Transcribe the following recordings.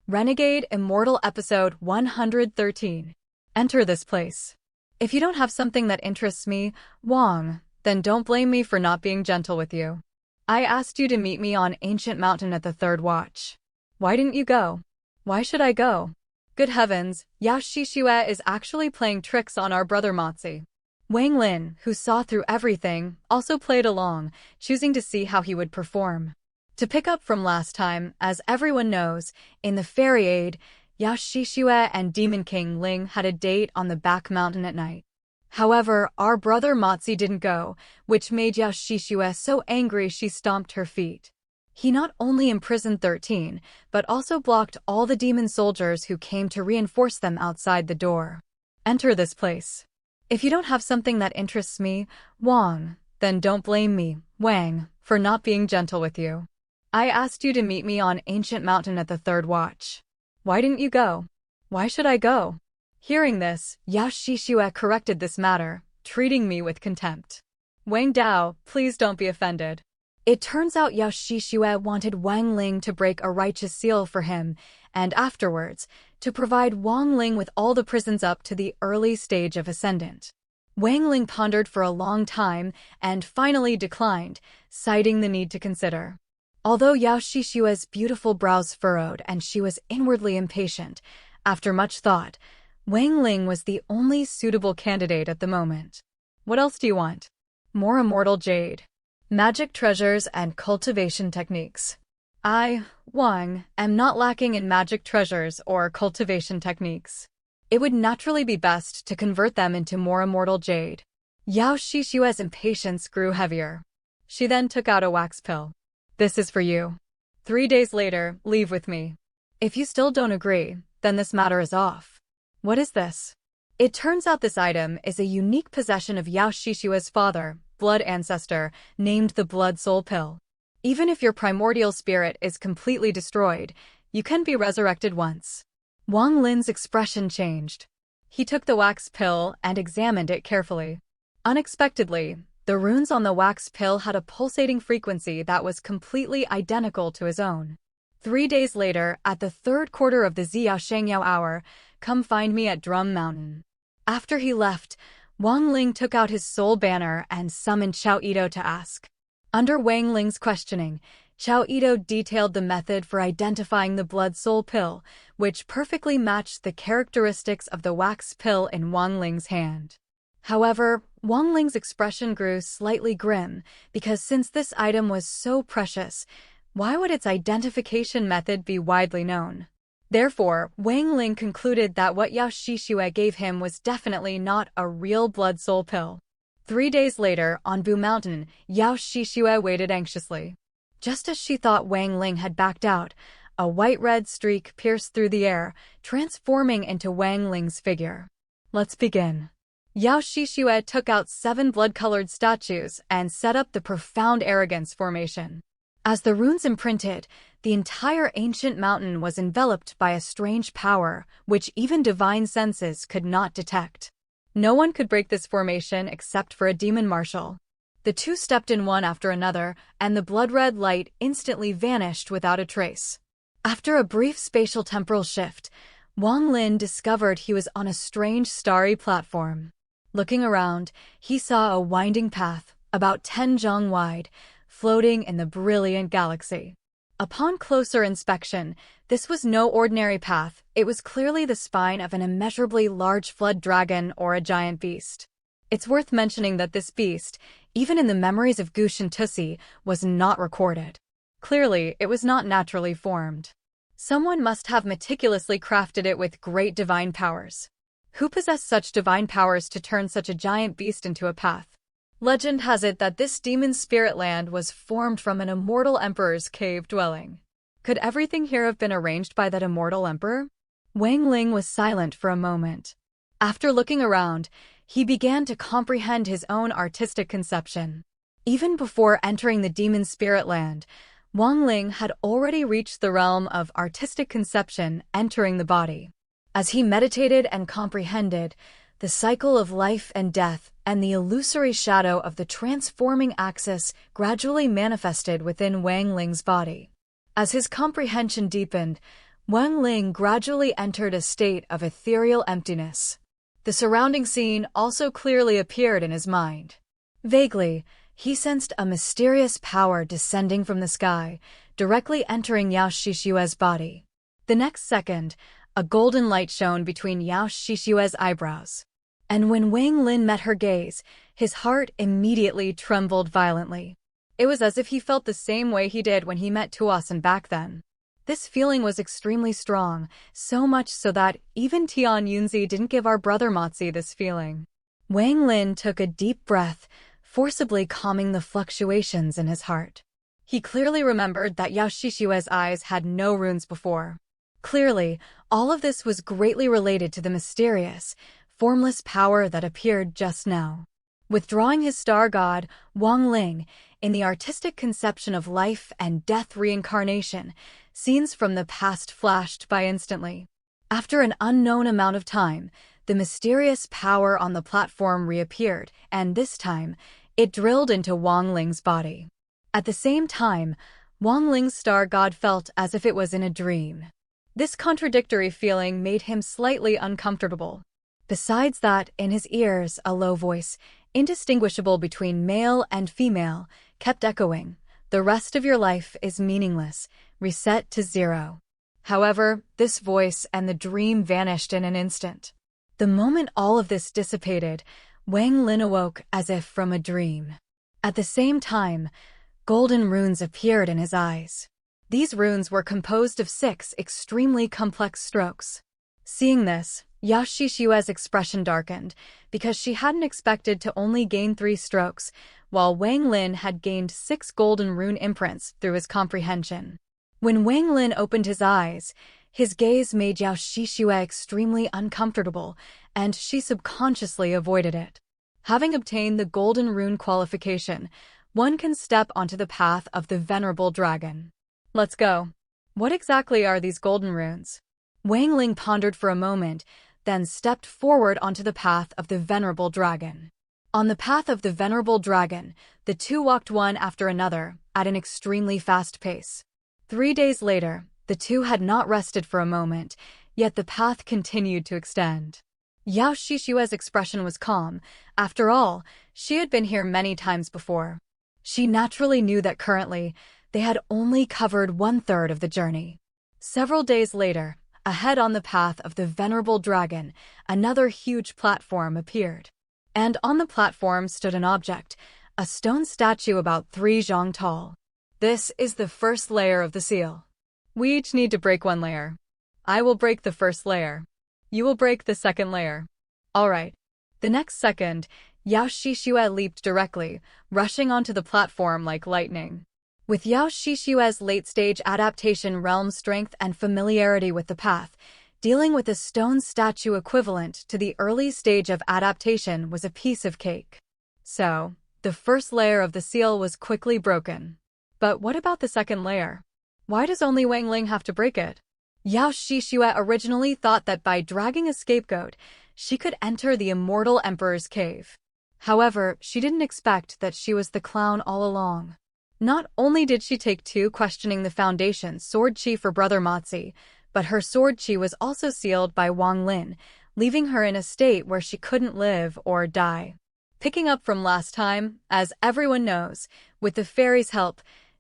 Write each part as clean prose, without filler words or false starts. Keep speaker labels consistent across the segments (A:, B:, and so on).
A: Renegade Immortal Episode 113. Enter this place. If you don't have something that interests me, Wang, then don't blame me for not being gentle with you. I asked you to meet me on Ancient Mountain at the third watch. Why didn't you go? Why should I go? Good heavens, Yao Shishue is actually playing tricks on our brother Mozi. Wang Lin, who saw through everything, also played along, choosing to see how he would perform. To pick up from last time, as everyone knows, in the Fairy Aid, Yao Shishue and Demon King Ling had a date on the back mountain at night. However, our brother Mozi didn't go, which made Yao Shishue so angry she stomped her feet. He not only imprisoned 13, but also blocked all the demon soldiers who came to reinforce them outside the door. Enter this place. If you don't have something that interests me, Wang, then don't blame me, Wang, for not being gentle with you. I asked you to meet me on Ancient Mountain at the third watch. Why didn't you go? Why should I go? Hearing this, Yao Shishue corrected this matter, treating me with contempt. Wang Dao, please don't be offended. It turns out Yao Shishue wanted Wang Ling to break a righteous seal for him, and afterwards, to provide Wang Ling with all the prisons up to the early stage of Ascendant. Wang Ling pondered for a long time and finally declined, citing the need to consider. Although Yao Shishue's beautiful brows furrowed and she was inwardly impatient, after much thought, Wang Ling was the only suitable candidate at the moment. What else do you want? More immortal jade, magic treasures, and cultivation techniques. I, Wang, am not lacking in magic treasures or cultivation techniques. It would naturally be best to convert them into more immortal jade. Yao Shishue's impatience grew heavier. She then took out a wax pill. This is for you. 3 days later, leave with me. If you still don't agree, then this matter is off. What is this? It turns out this item is a unique possession of Yao Shishue's father, blood ancestor, named the Blood Soul Pill. Even if your primordial spirit is completely destroyed, you can be resurrected once. Wang Lin's expression changed. He took the wax pill and examined it carefully. Unexpectedly, the runes on the wax pill had a pulsating frequency that was completely identical to his own. 3 days later, at the third quarter of the Ziyao Shengyao hour, come find me at Drum Mountain. After he left, Wang Ling took out his soul banner and summoned Xiao Ito to ask. Under Wang Ling's questioning, Xiao Ito detailed the method for identifying the blood soul pill, which perfectly matched the characteristics of the wax pill in Wang Ling's hand. However, Wang Ling's expression grew slightly grim, because since this item was so precious, why would its identification method be widely known? Therefore, Wang Ling concluded that what Yao Shishue gave him was definitely not a real blood soul pill. 3 days later, on Bu Mountain, Yao Shishue waited anxiously. Just as she thought Wang Ling had backed out, a white-red streak pierced through the air, transforming into Wang Ling's figure. Let's begin. Yao Shishue took out 7 blood-colored statues and set up the Profound Arrogance formation. As the runes imprinted, the entire ancient mountain was enveloped by a strange power, which even divine senses could not detect. No one could break this formation except for a demon marshal. The two stepped in one after another, and the blood-red light instantly vanished without a trace. After a brief spatial temporal shift, Wang Lin discovered he was on a strange starry platform. Looking around, he saw a winding path, about 10 zhang wide, floating in the brilliant galaxy. Upon closer inspection, this was no ordinary path. It was clearly the spine of an immeasurably large flood dragon or a giant beast. It's worth mentioning that this beast, even in the memories of Gu Shintusi, was not recorded. Clearly, it was not naturally formed. Someone must have meticulously crafted it with great divine powers. Who possessed such divine powers to turn such a giant beast into a path? Legend has it that this demon spirit land was formed from an immortal emperor's cave dwelling. Could everything here have been arranged by that immortal emperor? Wang Ling was silent for a moment. After looking around, he began to comprehend his own artistic conception. Even before entering the demon spirit land, Wang Ling had already reached the realm of artistic conception, entering the body. As he meditated and comprehended, the cycle of life and death and the illusory shadow of the transforming axis gradually manifested within Wang Ling's body. As his comprehension deepened, Wang Ling gradually entered a state of ethereal emptiness. The surrounding scene also clearly appeared in his mind. Vaguely, he sensed a mysterious power descending from the sky, directly entering Yao Shishue's body. The next second, a golden light shone between Yao Shishue's eyebrows. And when Wang Lin met her gaze, his heart immediately trembled violently. It was as if he felt the same way he did when he met Tuosan back then. This feeling was extremely strong, so much so that even Tian Yunzi didn't give our brother Motzi this feeling. Wang Lin took a deep breath, forcibly calming the fluctuations in his heart. He clearly remembered that Yao Shishue's eyes had no runes before. Clearly, all of this was greatly related to the mysterious, formless power that appeared just now. Withdrawing his star god, Wang Ling, in the artistic conception of life and death reincarnation, scenes from the past flashed by instantly. After an unknown amount of time, the mysterious power on the platform reappeared, and this time, it drilled into Wang Ling's body. At the same time, Wang Ling's star god felt as if it was in a dream. This contradictory feeling made him slightly uncomfortable. Besides that, in his ears, a low voice, indistinguishable between male and female, kept echoing, "The rest of your life is meaningless, reset to 0. However, this voice and the dream vanished in an instant. The moment all of this dissipated, Wang Lin awoke as if from a dream. At the same time, golden runes appeared in his eyes. These runes were composed of 6 extremely complex strokes. Seeing this, Yao Shishue's expression darkened, because she hadn't expected to only gain 3 strokes, while Wang Lin had gained 6 golden rune imprints through his comprehension. When Wang Lin opened his eyes, his gaze made Yao Shishue extremely uncomfortable, and she subconsciously avoided it. Having obtained the golden rune qualification, one can step onto the path of the Venerable Dragon. Let's go. What exactly are these golden runes? Wang Ling pondered for a moment, then stepped forward onto the path of the Venerable Dragon. On the path of the Venerable Dragon, the two walked one after another, at an extremely fast pace. 3 days later, the two had not rested for a moment, yet the path continued to extend. Yao Shishue's expression was calm. After all, she had been here many times before. She naturally knew that currently, they had only covered 1/3 of the journey. Several days later, ahead on the path of the Venerable Dragon, another huge platform appeared. And on the platform stood an object, a stone statue about 3 zhang tall. This is the first layer of the seal. We each need to break 1 layer. I will break the first layer. You will break the second layer. All right. The next second, Yao Shishue leaped directly, rushing onto the platform like lightning. With Yao Shishue's late-stage adaptation realm strength and familiarity with the path, dealing with a stone statue equivalent to the early stage of adaptation was a piece of cake. So, the first layer of the seal was quickly broken. But what about the second layer? Why does only Wang Ling have to break it? Yao Shishue originally thought that by dragging a scapegoat, she could enter the Immortal Emperor's cave. However, she didn't expect that she was the clown all along. Not only did she take 2 questioning the Foundation's sword chi for Brother Motzi, but her sword chi was also sealed by Wang Lin, leaving her in a state where she couldn't live or die. Picking up from last time, as everyone knows, with the fairy's help,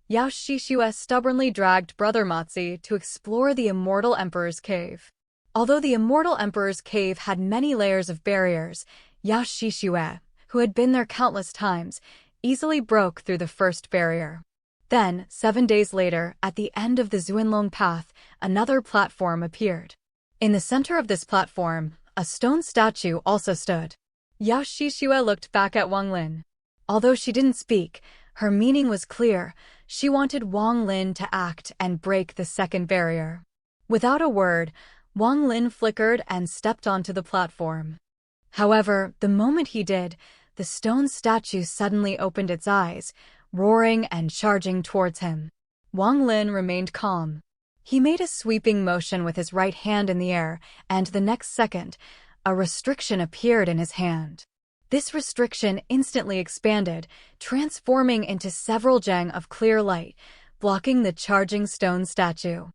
A: Yao Shishue stubbornly dragged Brother Motzi to explore the Immortal Emperor's cave. Although the Immortal Emperor's cave had many layers of barriers, Yao Shishue, who had been there countless times, easily broke through the first barrier. Then, 7 days later, at the end of the Zuanlong path, another platform appeared. In the center of this platform, a stone statue also stood. Yao Shishue looked back at Wang Lin. Although she didn't speak, her meaning was clear. She wanted Wang Lin to act and break the second barrier. Without a word, Wang Lin flickered and stepped onto the platform. However, the moment he did, the stone statue suddenly opened its eyes, roaring and charging towards him. Wang Lin remained calm. He made a sweeping motion with his right hand in the air, and the next second, a restriction appeared in his hand. This restriction instantly expanded, transforming into several zheng of clear light, blocking the charging stone statue.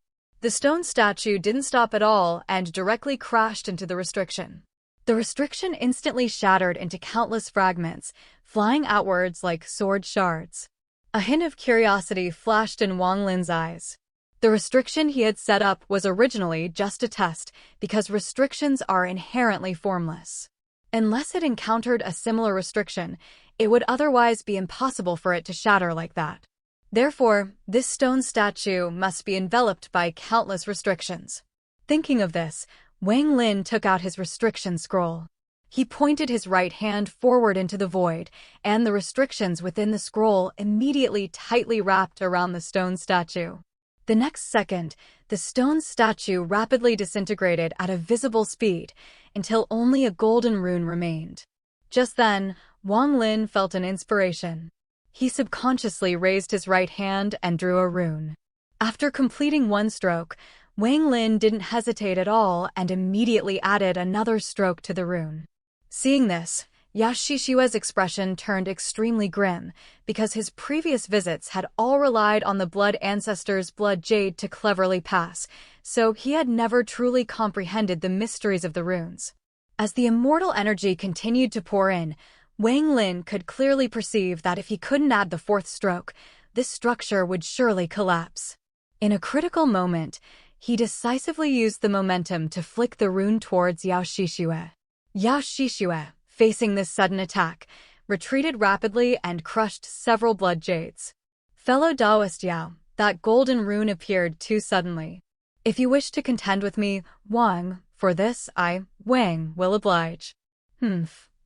A: The stone statue didn't stop at all and directly crashed into the restriction. The restriction instantly shattered into countless fragments, flying outwards like sword shards. A hint of curiosity flashed in Wang Lin's eyes. The restriction he had set up was originally just a test, because restrictions are inherently formless. Unless it encountered a similar restriction, it would otherwise be impossible for it to shatter like that. Therefore, this stone statue must be enveloped by countless restrictions. Thinking of this, Wang Lin took out his restriction scroll. He pointed his right hand forward into the void, and the restrictions within the scroll immediately tightly wrapped around the stone statue. The next second, the stone statue rapidly disintegrated at a visible speed until only a golden rune remained. Just then, Wang Lin felt an inspiration. He subconsciously raised his right hand and drew a rune. After completing one stroke, Wang Lin didn't hesitate at all and immediately added another stroke to the rune. Seeing this, Yao Shishue's expression turned extremely grim, because his previous visits had all relied on the blood ancestor's blood jade to cleverly pass, so he had never truly comprehended the mysteries of the runes. As the immortal energy continued to pour in, Wang Lin could clearly perceive that if he couldn't add the fourth stroke, this structure would surely collapse. In a critical moment, he decisively used the momentum to flick the rune towards Yao Shishue. Yao Shishue, facing this sudden attack, retreated rapidly and crushed several blood jades. Fellow Taoist Yao, that golden rune appeared too suddenly. If you wish to contend with me, Wang, for this I, Wang, will oblige.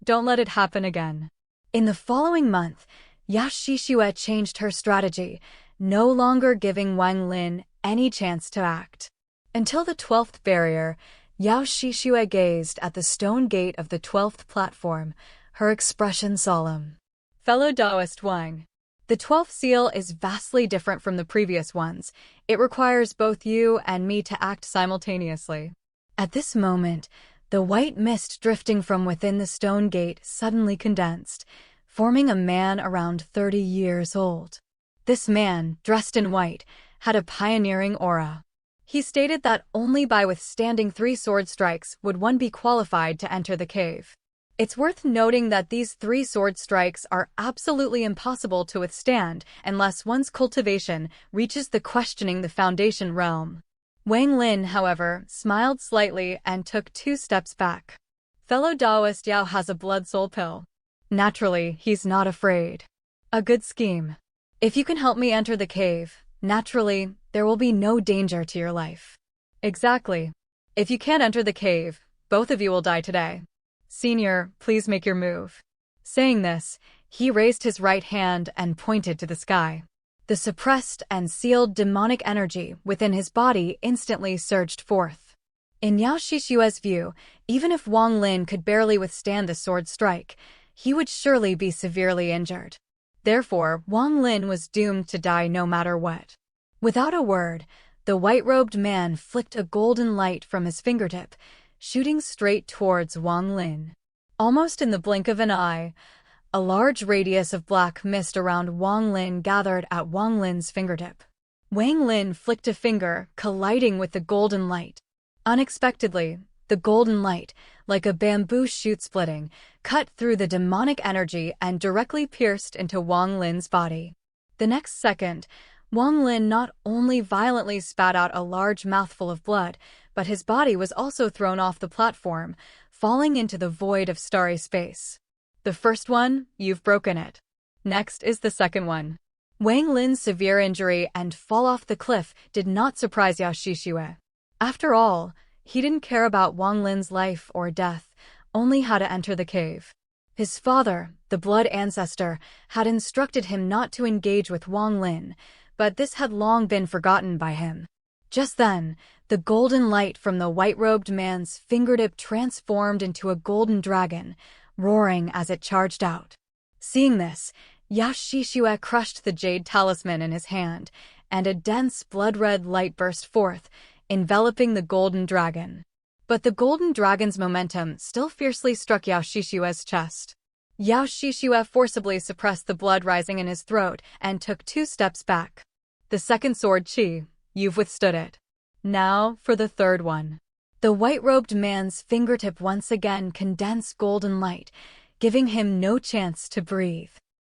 A: Don't let it happen again. In the following month, Yao Shishue changed her strategy, no longer giving Wang Lin any chance to act. Until the 12th barrier, Yao Shishue gazed at the stone gate of the 12th platform, her expression solemn. Fellow Taoist Wang, the 12th seal is vastly different from the previous ones. It requires both you and me to act simultaneously. At this moment, the white mist drifting from within the stone gate suddenly condensed, forming a man around 30 years old. This man, dressed in white, had a pioneering aura. He stated that only by withstanding 3 sword strikes would one be qualified to enter the cave. It's worth noting that these 3 sword strikes are absolutely impossible to withstand unless one's cultivation reaches the questioning the foundation realm. Wang Lin, however, smiled slightly and took 2 steps back. Fellow Taoist Yao has a blood soul pill. Naturally, he's not afraid. A good scheme. If you can help me enter the cave, naturally, there will be no danger to your life. Exactly. If you can't enter the cave, both of you will die today. Senior, please make your move. Saying this, he raised his right hand and pointed to the sky. The suppressed and sealed demonic energy within his body instantly surged forth. In Yao Shishue's view, even if Wang Lin could barely withstand the sword strike, he would surely be severely injured. Therefore, Wang Lin was doomed to die no matter what. Without a word, the white-robed man flicked a golden light from his fingertip, shooting straight towards Wang Lin. Almost in the blink of an eye, a large radius of black mist around Wang Lin gathered at Wang Lin's fingertip. Wang Lin flicked a finger, colliding with the golden light. Unexpectedly, the golden light, like a bamboo shoot splitting, cut through the demonic energy and directly pierced into Wang Lin's body. The next second, Wang Lin not only violently spat out a large mouthful of blood, but his body was also thrown off the platform, falling into the void of starry space. The first one, you've broken it. Next is the second one. Wang Lin's severe injury and fall off the cliff did not surprise Yao Shishue. After all, he didn't care about Wang Lin's life or death, only how to enter the cave. His father, the blood ancestor, had instructed him not to engage with Wang Lin, but this had long been forgotten by him. Just then, the golden light from the white-robed man's fingertip transformed into a golden dragon, roaring as it charged out. Seeing this, Yao Shishue crushed the jade talisman in his hand, and a dense blood-red light burst forth, enveloping the golden dragon. But the golden dragon's momentum still fiercely struck Yao Shishue's chest. Yao Shishue forcibly suppressed the blood rising in his throat and took 2 steps back. The second sword, Qi, you've withstood it. Now for the third one. The white-robed man's fingertip once again condensed golden light, giving him no chance to breathe.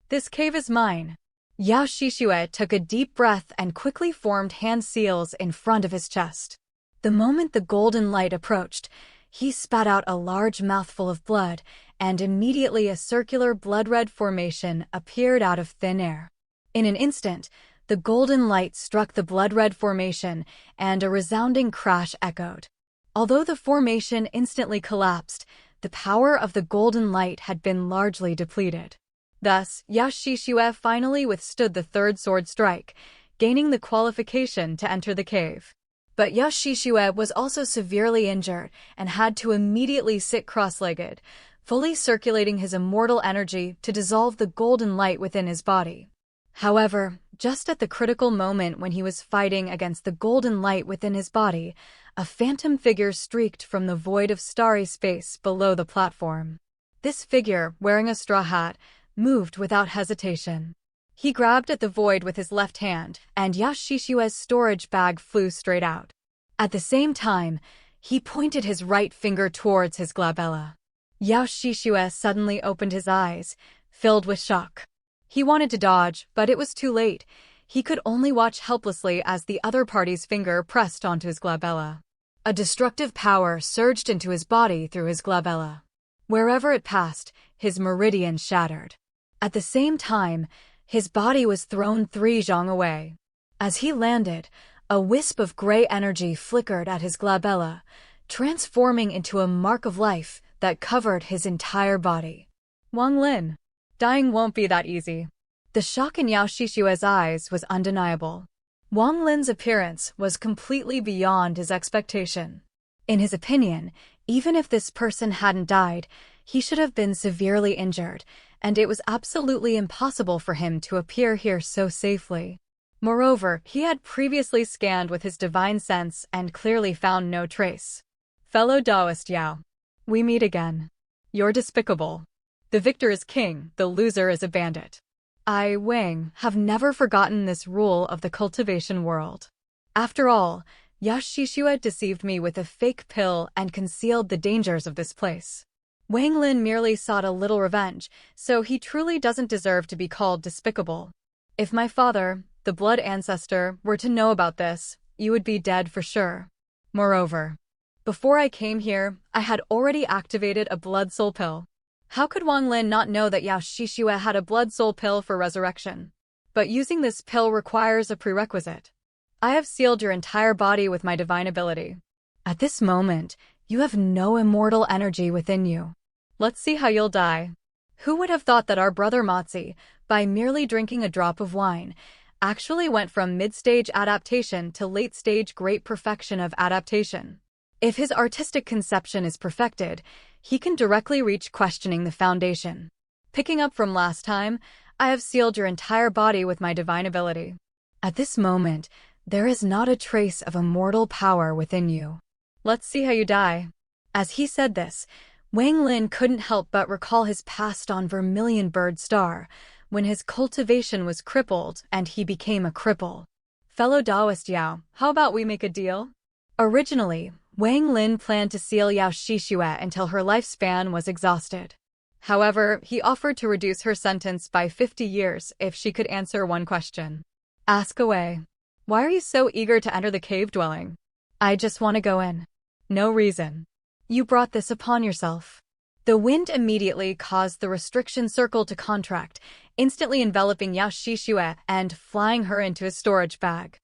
A: This cave is mine. Yao Shishue took a deep breath and quickly formed hand seals in front of his chest. The moment the golden light approached, he spat out a large mouthful of blood, and immediately a circular blood-red formation appeared out of thin air. In an instant, the golden light struck the blood-red formation, and a resounding crash echoed. Although the formation instantly collapsed, the power of the golden light had been largely depleted. Thus, Yao Shishue finally withstood the third sword strike, gaining the qualification to enter the cave. But Yao Shishue was also severely injured and had to immediately sit cross-legged, fully circulating his immortal energy to dissolve the golden light within his body. However, just at the critical moment when he was fighting against the golden light within his body, a phantom figure streaked from the void of starry space below the platform. This figure, wearing a straw hat, moved without hesitation. He grabbed at the void with his left hand, and Yao Shishue's storage bag flew straight out. At the same time, he pointed his right finger towards his glabella. Yao Shishue suddenly opened his eyes, filled with shock. He wanted to dodge, but it was too late. He could only watch helplessly as the other party's finger pressed onto his glabella. A destructive power surged into his body through his glabella. Wherever it passed, his meridian shattered. At the same time, his body was thrown 3 zhang away. As he landed, a wisp of gray energy flickered at his glabella, transforming into a mark of life that covered his entire body. Wang Lin. Dying won't be that easy. The shock in Yao Shishue's eyes was undeniable. Wang Lin's appearance was completely beyond his expectation. In his opinion, even if this person hadn't died, he should have been severely injured, and it was absolutely impossible for him to appear here so safely. Moreover, he had previously scanned with his divine sense and clearly found no trace. Fellow Taoist Yao, we meet again. You're despicable. The victor is king, the loser is a bandit. I, Wang, have never forgotten this rule of the cultivation world. After all, Yao Shishue deceived me with a fake pill and concealed the dangers of this place. Wang Lin merely sought a little revenge, so he truly doesn't deserve to be called despicable. If my father, the blood ancestor, were to know about this, you would be dead for sure. Moreover, before I came here, I had already activated a blood soul pill. How could Wang Lin not know that Yao Shishue had a blood soul pill for resurrection? But using this pill requires a prerequisite. I have sealed your entire body with my divine ability. At this moment, you have no immortal energy within you. Let's see how you'll die. Who would have thought that our brother Motzi, by merely drinking a drop of wine, actually went from mid-stage adaptation to late-stage great perfection of adaptation? If his artistic conception is perfected, he can directly reach questioning the foundation. Picking up from last time, I have sealed your entire body with my divine ability. At this moment, there is not a trace of immortal power within you. Let's see how you die. As he said this, Wang Lin couldn't help but recall his past on Vermilion Bird Star, when his cultivation was crippled and he became a cripple. Fellow Taoist Yao, how about we make a deal? Originally, Wang Lin planned to seal Yao Shishue until her lifespan was exhausted. However, he offered to reduce her sentence by 50 years if she could answer one question. Ask away. Why are you so eager to enter the cave dwelling? I just want to go in. No reason. You brought this upon yourself. The wind immediately caused the restriction circle to contract, instantly enveloping Yao Shishue and flying her into his storage bag.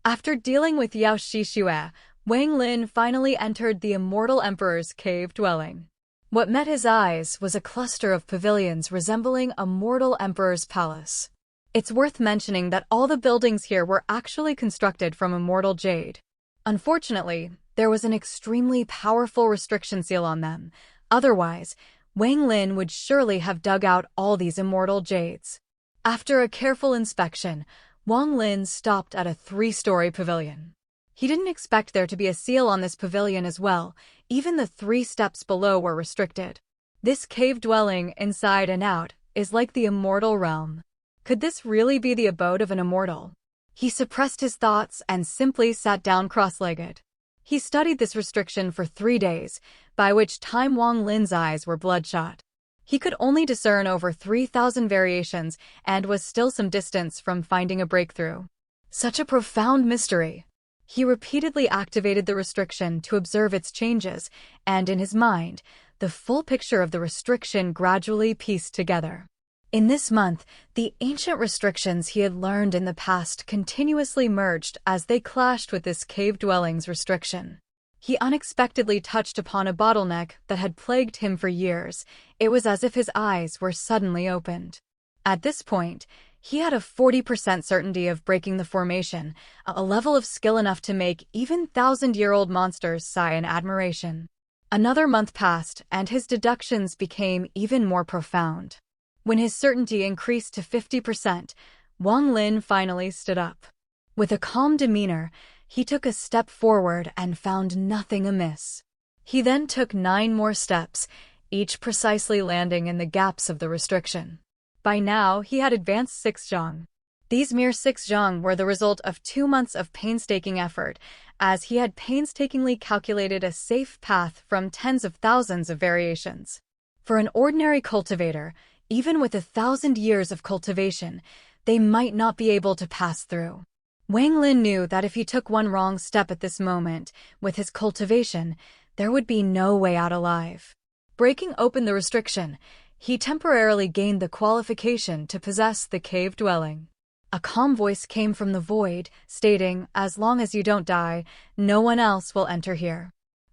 A: After dealing with Yao Shishue, Wang Lin finally entered the Immortal Emperor's cave dwelling. What met his eyes was a cluster of pavilions resembling a mortal emperor's palace. It's worth mentioning that all the buildings here were actually constructed from immortal jade. Unfortunately, there was an extremely powerful restriction seal on them. Otherwise, Wang Lin would surely have dug out all these immortal jades. After a careful inspection, Wang Lin stopped at a 3-story pavilion. He didn't expect there to be a seal on this pavilion as well. Even the 3 steps below were restricted. This cave dwelling, inside and out, is like the immortal realm. Could this really be the abode of an immortal? He suppressed his thoughts and simply sat down cross-legged. He studied this restriction for 3 days, by which time Wang Lin's eyes were bloodshot. He could only discern over 3,000 variations and was still some distance from finding a breakthrough. Such a profound mystery. He repeatedly activated the restriction to observe its changes, and in his mind, the full picture of the restriction gradually pieced together. In this month, the ancient restrictions he had learned in the past continuously merged as they clashed with this cave dwelling's restriction. He unexpectedly touched upon a bottleneck that had plagued him for years. It was as if his eyes were suddenly opened. At this point, he had a 40% certainty of breaking the formation, a level of skill enough to make even thousand-year-old monsters sigh in admiration. Another month passed, and his deductions became even more profound. When his certainty increased to 50%, Wang Lin finally stood up. With a calm demeanor, he took a step forward and found nothing amiss. He then took 9 more steps, each precisely landing in the gaps of the restriction. By now, he had advanced 6 zhang. These mere 6 zhang were the result of 2 months of painstaking effort, as he had painstakingly calculated a safe path from tens of thousands of variations. For an ordinary cultivator, even with 1,000 years of cultivation, they might not be able to pass through. Wang Lin knew that if he took one wrong step at this moment, with his cultivation, there would be no way out alive. Breaking open the restriction, he temporarily gained the qualification to possess the cave dwelling. A calm voice came from the void, stating, "As long as you don't die, no one else will enter here."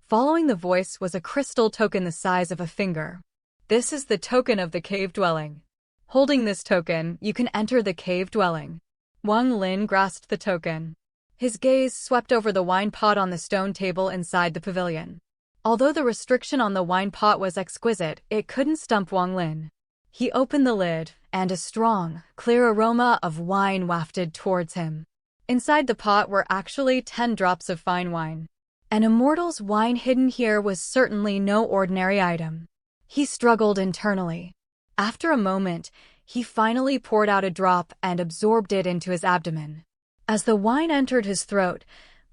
A: Following the voice was a crystal token the size of a finger. "This is the token of the cave dwelling. Holding this token, you can enter the cave dwelling." Wang Lin grasped the token. His gaze swept over the wine pot on the stone table inside the pavilion. Although the restriction on the wine pot was exquisite, it couldn't stump Wang Lin. He opened the lid, and a strong, clear aroma of wine wafted towards him. Inside the pot were actually 10 drops of fine wine. An immortal's wine hidden here was certainly no ordinary item. He struggled internally. After a moment, he finally poured out a drop and absorbed it into his abdomen. As the wine entered his throat,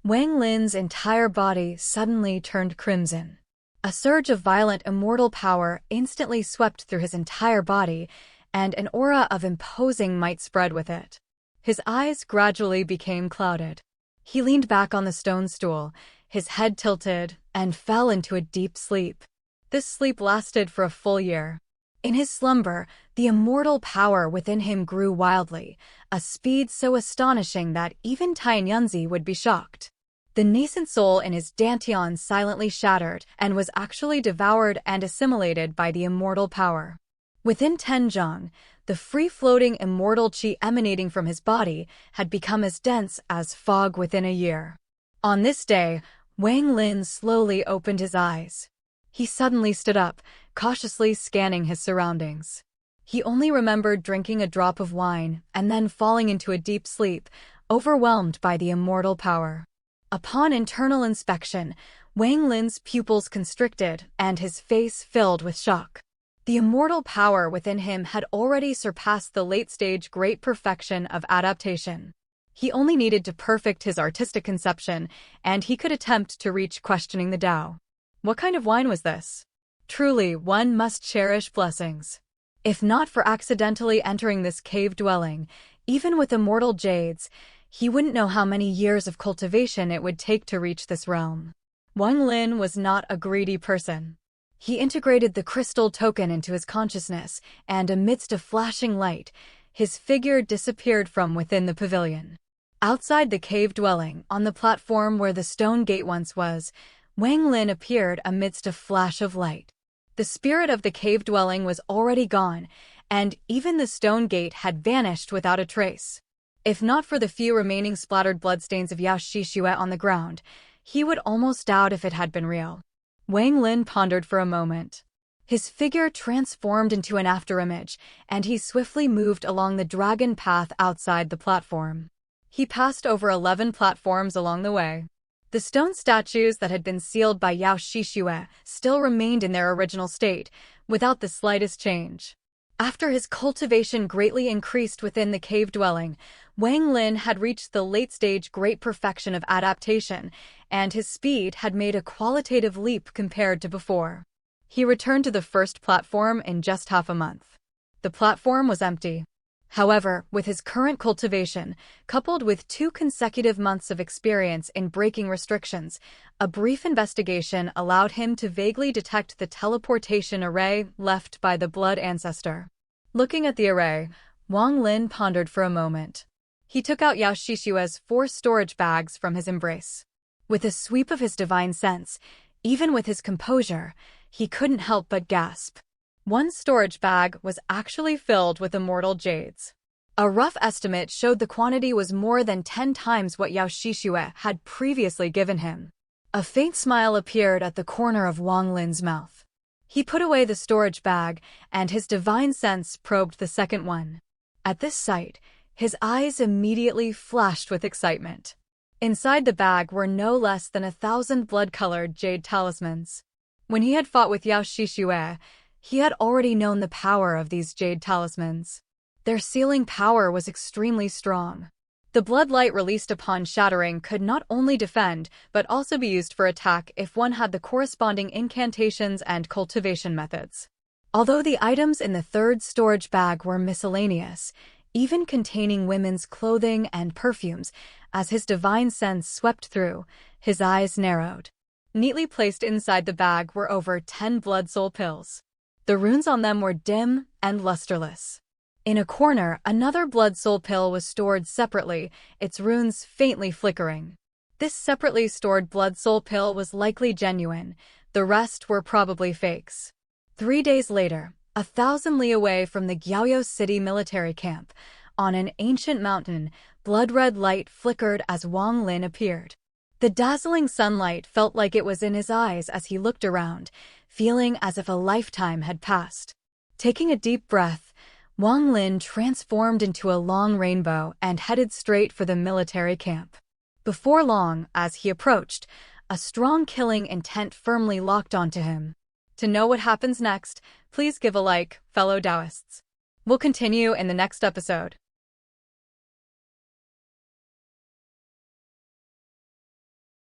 A: Wang Lin's entire body suddenly turned crimson. A surge of violent immortal power instantly swept through his entire body, and an aura of imposing might spread with it. His eyes gradually became clouded. He leaned back on the stone stool, his head tilted, and fell into a deep sleep. This sleep lasted for a full year. In his slumber, the immortal power within him grew wildly, a speed so astonishing that even Tianyunzi would be shocked. The nascent soul in his dantian silently shattered and was actually devoured and assimilated by the immortal power. Within 10 zhang, the free-floating immortal qi emanating from his body had become as dense as fog within a year. On this day, Wang Lin slowly opened his eyes. He suddenly stood up, cautiously scanning his surroundings. He only remembered drinking a drop of wine and then falling into a deep sleep, overwhelmed by the immortal power. Upon internal inspection, Wang Lin's pupils constricted and his face filled with shock. The immortal power within him had already surpassed the late-stage great perfection of adaptation. He only needed to perfect his artistic conception, and he could attempt to reach questioning the Tao. What kind of wine was this? Truly, one must cherish blessings. If not for accidentally entering this cave dwelling, even with immortal jades, he wouldn't know how many years of cultivation it would take to reach this realm. Wang Lin was not a greedy person. He integrated the crystal token into his consciousness, and amidst a flashing light, his figure disappeared from within the pavilion. Outside the cave dwelling, on the platform where the stone gate once was, Wang Lin appeared amidst a flash of light. The spirit of the cave dwelling was already gone, and even the stone gate had vanished without a trace. If not for the few remaining splattered bloodstains of Yao Shixue on the ground, he would almost doubt if it had been real. Wang Lin pondered for a moment. His figure transformed into an afterimage, and he swiftly moved along the dragon path outside the platform. He passed over 11 platforms along the way. The stone statues that had been sealed by Yao Shixue still remained in their original state, without the slightest change. After his cultivation greatly increased within the cave dwelling, Wang Lin had reached the late-stage great perfection of adaptation, and his speed had made a qualitative leap compared to before. He returned to the first platform in just half a month. The platform was empty. However, with his current cultivation, coupled with 2 consecutive months of experience in breaking restrictions, a brief investigation allowed him to vaguely detect the teleportation array left by the blood ancestor. Looking at the array, Wang Lin pondered for a moment. He took out Yao Shishue's 4 storage bags from his embrace. With a sweep of his divine sense, even with his composure, he couldn't help but gasp. One storage bag was actually filled with immortal jades. A rough estimate showed the quantity was more than 10 times what Yao Shishue had previously given him. A faint smile appeared at the corner of Wang Lin's mouth. He put away the storage bag, and his divine sense probed the second one. At this sight, his eyes immediately flashed with excitement. Inside the bag were no less than 1,000 blood-colored jade talismans. When he had fought with Yao Shishue, he had already known the power of these jade talismans. Their sealing power was extremely strong. The blood light released upon shattering could not only defend, but also be used for attack if one had the corresponding incantations and cultivation methods. Although the items in the third storage bag were miscellaneous, even containing women's clothing and perfumes, as his divine sense swept through, his eyes narrowed. Neatly placed inside the bag were over 10 blood soul pills. The runes on them were dim and lusterless. In a corner, another blood soul pill was stored separately, its runes faintly flickering. This separately stored blood soul pill was likely genuine, the rest were probably fakes. 3 days later, 1,000 li away from the Gyaoyou City military camp, on an ancient mountain, blood-red light flickered as Wang Lin appeared. The dazzling sunlight felt like it was in his eyes as he looked around, feeling as if a lifetime had passed. Taking a deep breath, Wang Lin transformed into a long rainbow and headed straight for the military camp. Before long, as he approached, a strong killing intent firmly locked onto him. To know what happens next, please give a like, fellow Taoists. We'll continue in the next episode.